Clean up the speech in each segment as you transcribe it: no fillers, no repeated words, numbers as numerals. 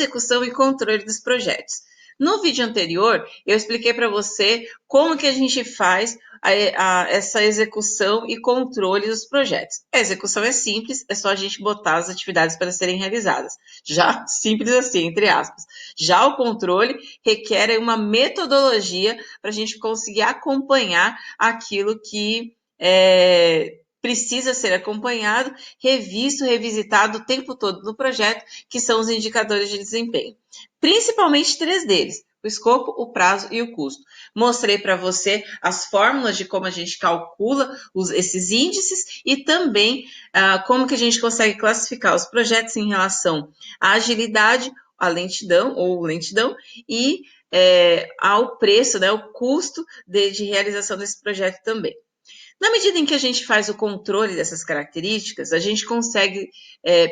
execução e controle dos projetos. No vídeo anterior, eu expliquei para você como que a gente faz essa execução e controle dos projetos. A execução é simples, é só a gente botar as atividades para serem realizadas. Já simples assim, entre aspas. Já o controle requer uma metodologia para a gente conseguir acompanhar aquilo que precisa ser acompanhado, revisto, revisitado o tempo todo no projeto, que são os indicadores de desempenho. Principalmente 3 deles: o escopo, o prazo e o custo. Mostrei para você as fórmulas de como a gente calcula esses índices e também como que a gente consegue classificar os projetos em relação à agilidade, à lentidão e ao preço, né, o custo de realização desse projeto também. Na medida em que a gente faz o controle dessas características, a gente consegue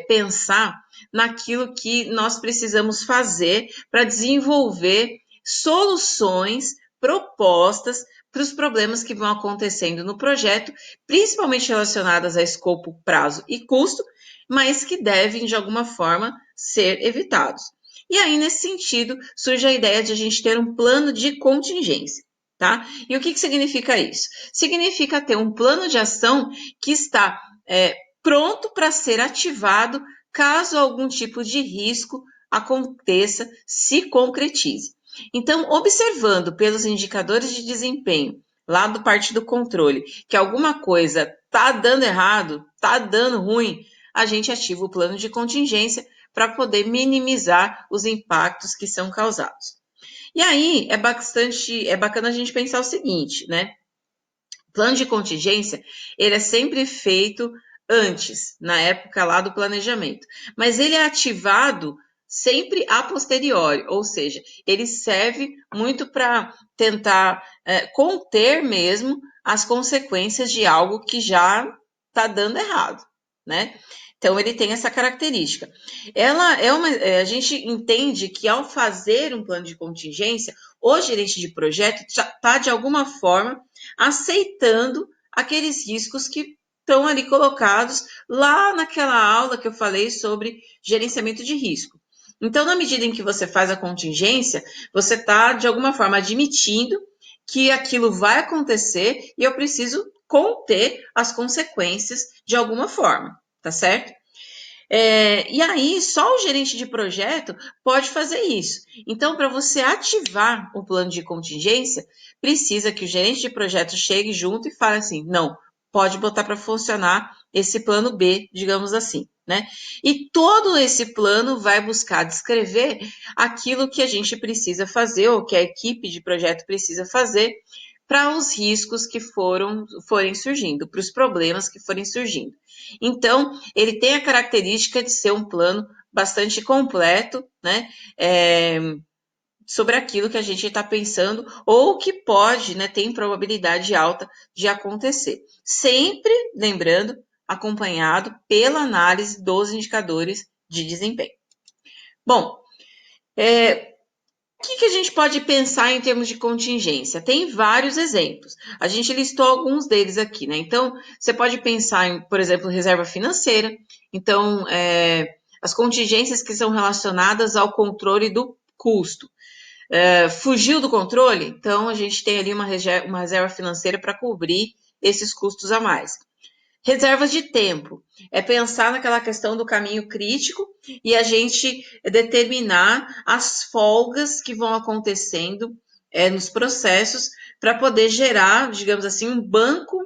pensar naquilo que nós precisamos fazer para desenvolver soluções, propostas para os problemas que vão acontecendo no projeto, principalmente relacionadas a escopo, prazo e custo, mas que devem, de alguma forma, ser evitados. E aí, nesse sentido, surge a ideia de a gente ter um plano de contingência. Tá? E o que significa isso? Significa ter um plano de ação que está pronto para ser ativado caso algum tipo de risco aconteça, se concretize. Então, observando pelos indicadores de desempenho, lá do parte do controle, que alguma coisa está dando errado, está dando ruim, a gente ativa o plano de contingência para poder minimizar os impactos que são causados. E aí, é bacana a gente pensar o seguinte, né? O plano de contingência, ele é sempre feito antes, na época lá do planejamento. Mas ele é ativado sempre a posteriori, ou seja, ele serve muito para tentar conter mesmo as consequências de algo que já está dando errado, né? Então, ele tem essa característica. A gente entende que ao fazer um plano de contingência, o gerente de projeto está, de alguma forma, aceitando aqueles riscos que estão ali colocados lá naquela aula que eu falei sobre gerenciamento de risco. Então, na medida em que você faz a contingência, você está, de alguma forma, admitindo que aquilo vai acontecer e eu preciso conter as consequências de alguma forma. Tá certo? E aí, só o gerente de projeto pode fazer isso. Então, para você ativar o plano de contingência, precisa que o gerente de projeto chegue junto e fale assim, não, pode botar para funcionar esse plano B, digamos assim, né? E todo esse plano vai buscar descrever aquilo que a gente precisa fazer, ou que a equipe de projeto precisa fazer, para os riscos que forem surgindo, para os problemas que forem surgindo. Então, ele tem a característica de ser um plano bastante completo, né? Sobre aquilo que a gente está pensando ou que pode, né, tem probabilidade alta de acontecer. Sempre, lembrando, acompanhado pela análise dos indicadores de desempenho. Bom, o que a gente pode pensar em termos de contingência? Tem vários exemplos. A gente listou alguns deles aqui, né? Então, você pode pensar em, por exemplo, reserva financeira. Então, as contingências que são relacionadas ao controle do custo. Fugiu do controle? Então, a gente tem ali uma reserva financeira para cobrir esses custos a mais. Reservas de tempo, é pensar naquela questão do caminho crítico e a gente determinar as folgas que vão acontecendo nos processos para poder gerar, digamos assim, um banco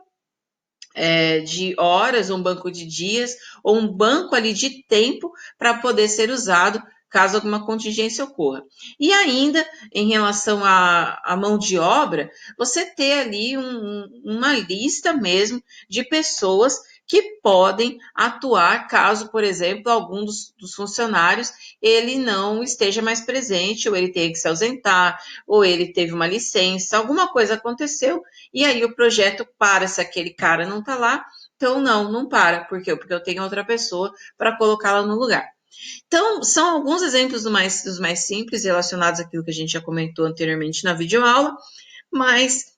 de horas, um banco de dias, ou um banco ali de tempo para poder ser usado caso alguma contingência ocorra. E ainda, em relação à mão de obra, você ter ali uma lista mesmo de pessoas que podem atuar caso, por exemplo, algum dos funcionários ele não esteja mais presente, ou ele tenha que se ausentar, ou ele teve uma licença, alguma coisa aconteceu, e aí o projeto para se aquele cara não está lá, então não para. Por quê? Porque eu tenho outra pessoa para colocá-la no lugar. Então, são alguns exemplos dos mais simples relacionados àquilo que a gente já comentou anteriormente na videoaula, mas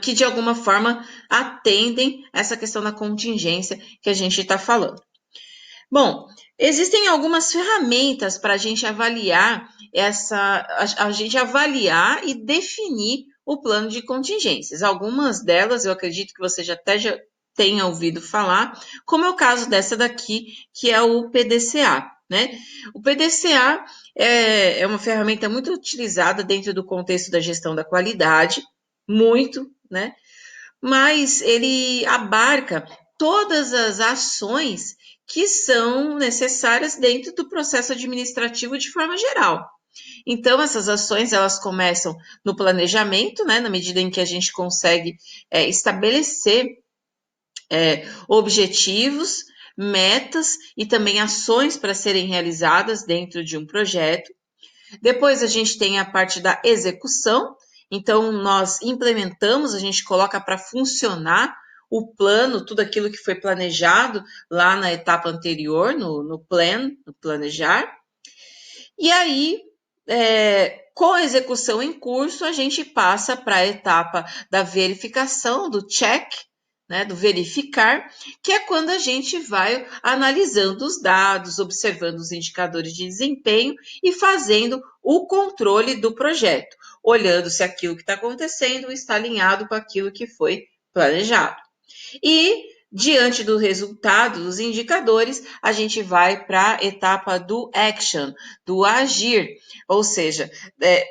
que de alguma forma atendem essa questão da contingência que a gente está falando. Bom, existem algumas ferramentas para a gente avaliar a gente avaliar e definir o plano de contingências. Algumas delas eu acredito que você já tenha ouvido falar, como é o caso dessa daqui, que é o PDCA, né? O PDCA é uma ferramenta muito utilizada dentro do contexto da gestão da qualidade, muito, né? Mas ele abarca todas as ações que são necessárias dentro do processo administrativo de forma geral. Então, essas ações, elas começam no planejamento, né, na medida em que a gente consegue estabelecer objetivos, metas e também ações para serem realizadas dentro de um projeto. Depois a gente tem a parte da execução, então nós implementamos, a gente coloca para funcionar o plano, tudo aquilo que foi planejado lá na etapa anterior, no plan, no planejar. E aí, com a execução em curso, a gente passa para a etapa da verificação, do check, né, do verificar, que é quando a gente vai analisando os dados, observando os indicadores de desempenho e fazendo o controle do projeto, olhando se aquilo que está acontecendo está alinhado com aquilo que foi planejado. E, diante do resultado dos indicadores, a gente vai para a etapa do action, do agir, ou seja,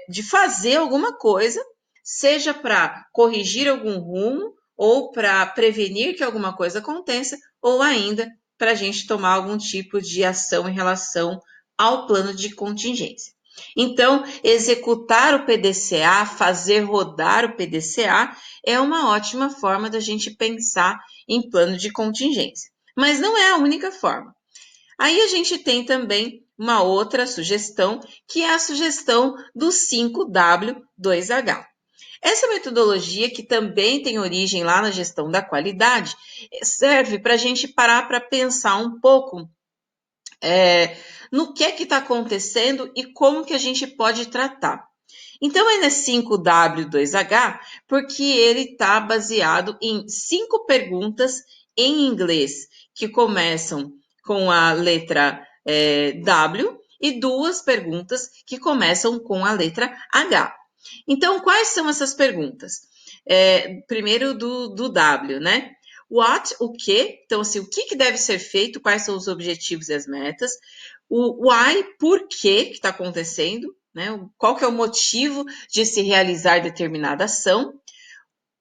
de fazer alguma coisa, seja para corrigir algum rumo, ou para prevenir que alguma coisa aconteça, ou ainda para a gente tomar algum tipo de ação em relação ao plano de contingência. Então, executar o PDCA, fazer rodar o PDCA, é uma ótima forma da gente pensar em plano de contingência. Mas não é a única forma. Aí a gente tem também uma outra sugestão, que é a sugestão do 5W2H. Essa metodologia, que também tem origem lá na gestão da qualidade, serve para a gente parar para pensar um pouco no que está acontecendo e como que a gente pode tratar. Então, ele é 5W2H porque ele está baseado em 5 perguntas em inglês que começam com a letra W e 2 perguntas que começam com a letra H. Então, quais são essas perguntas? Primeiro do W, né? What, o que? Então, assim, o que deve ser feito? Quais são os objetivos e as metas? O why, por que está acontecendo? Né? Qual que é o motivo de se realizar determinada ação?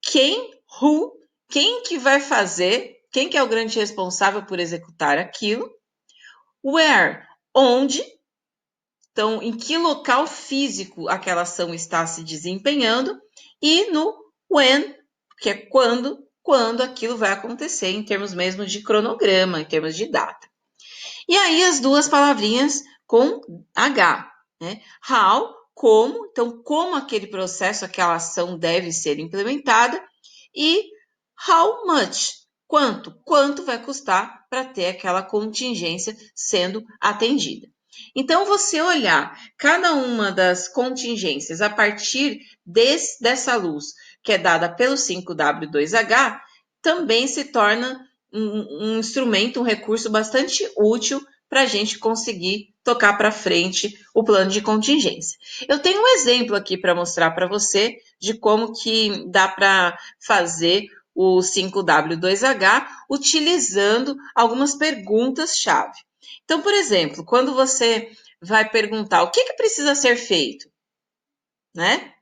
Quem, who, quem que vai fazer? Quem que é o grande responsável por executar aquilo? Where, onde? Então, em que local físico aquela ação está se desempenhando? E no when, que é quando aquilo vai acontecer, em termos mesmo de cronograma, em termos de data. E aí as duas palavrinhas com H, né? How, como, então como aquele processo, aquela ação deve ser implementada, e how much, quanto vai custar para ter aquela contingência sendo atendida. Então, você olhar cada uma das contingências a partir dessa luz que é dada pelo 5W2H, também se torna um instrumento, um recurso bastante útil para a gente conseguir tocar para frente o plano de contingência. Eu tenho um exemplo aqui para mostrar para você de como que dá para fazer o 5W2H utilizando algumas perguntas-chave. Então, por exemplo, quando você vai perguntar o que precisa ser feito, né?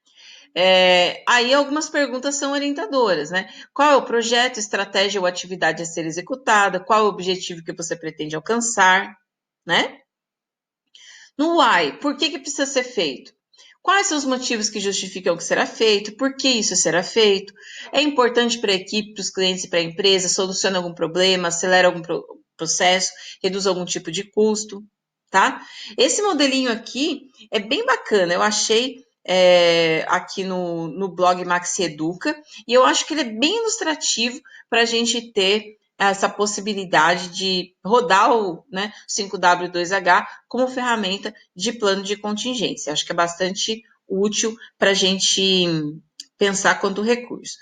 Aí algumas perguntas são orientadoras, né? Qual é o projeto, estratégia ou atividade a ser executada? Qual é o objetivo que você pretende alcançar, né? No why, por que precisa ser feito? Quais são os motivos que justificam o que será feito? Por que isso será feito? É importante para a equipe, para os clientes e para a empresa? Soluciona algum problema? Acelera algum processo? Reduz algum tipo de custo? Tá? Esse modelinho aqui é bem bacana. Eu achei aqui no blog Maxi Educa e eu acho que ele é bem ilustrativo para a gente ter essa possibilidade de rodar o 5W2H como ferramenta de plano de contingência. Acho que é bastante útil para a gente pensar quanto recurso.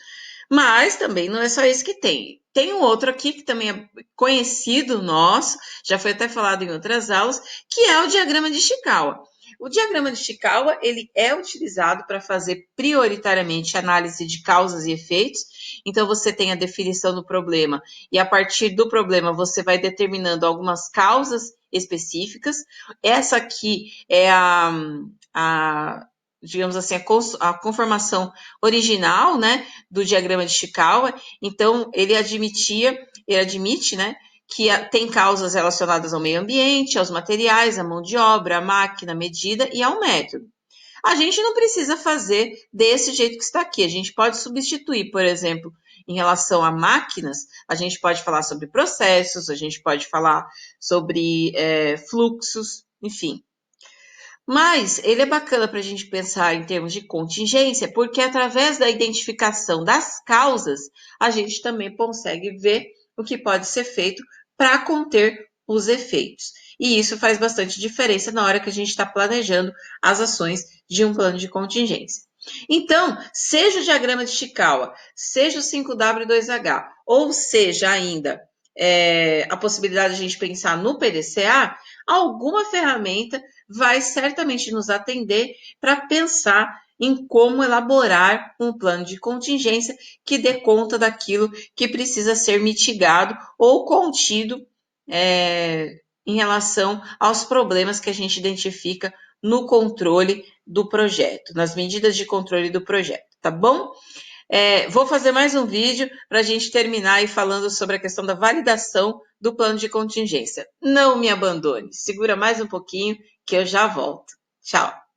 Mas também não é só isso que tem. Tem um outro aqui que também é conhecido nosso, já foi até falado em outras aulas, que é o diagrama de Ishikawa. O diagrama de Ishikawa, ele é utilizado para fazer prioritariamente análise de causas e efeitos. Então você tem a definição do problema e a partir do problema você vai determinando algumas causas específicas. Essa aqui é a digamos assim, a conformação original, né, do diagrama de Ishikawa. Então, ele admite, né, que tem causas relacionadas ao meio ambiente, aos materiais, à mão de obra, à máquina, à medida e ao método. A gente não precisa fazer desse jeito que está aqui. A gente pode substituir, por exemplo, em relação a máquinas, a gente pode falar sobre processos, a gente pode falar sobre fluxos, enfim. Mas ele é bacana para a gente pensar em termos de contingência, porque através da identificação das causas, a gente também consegue ver o que pode ser feito para conter os efeitos. E isso faz bastante diferença na hora que a gente está planejando as ações de um plano de contingência. Então, seja o diagrama de Ishikawa, seja o 5W2H, ou seja ainda a possibilidade de a gente pensar no PDCA, alguma ferramenta vai certamente nos atender para pensar em como elaborar um plano de contingência que dê conta daquilo que precisa ser mitigado ou contido em relação aos problemas que a gente identifica no controle do projeto, nas medidas de controle do projeto, tá bom? Vou fazer mais um vídeo para a gente terminar aí falando sobre a questão da validação do plano de contingência. Não me abandone, segura mais um pouquinho que eu já volto. Tchau!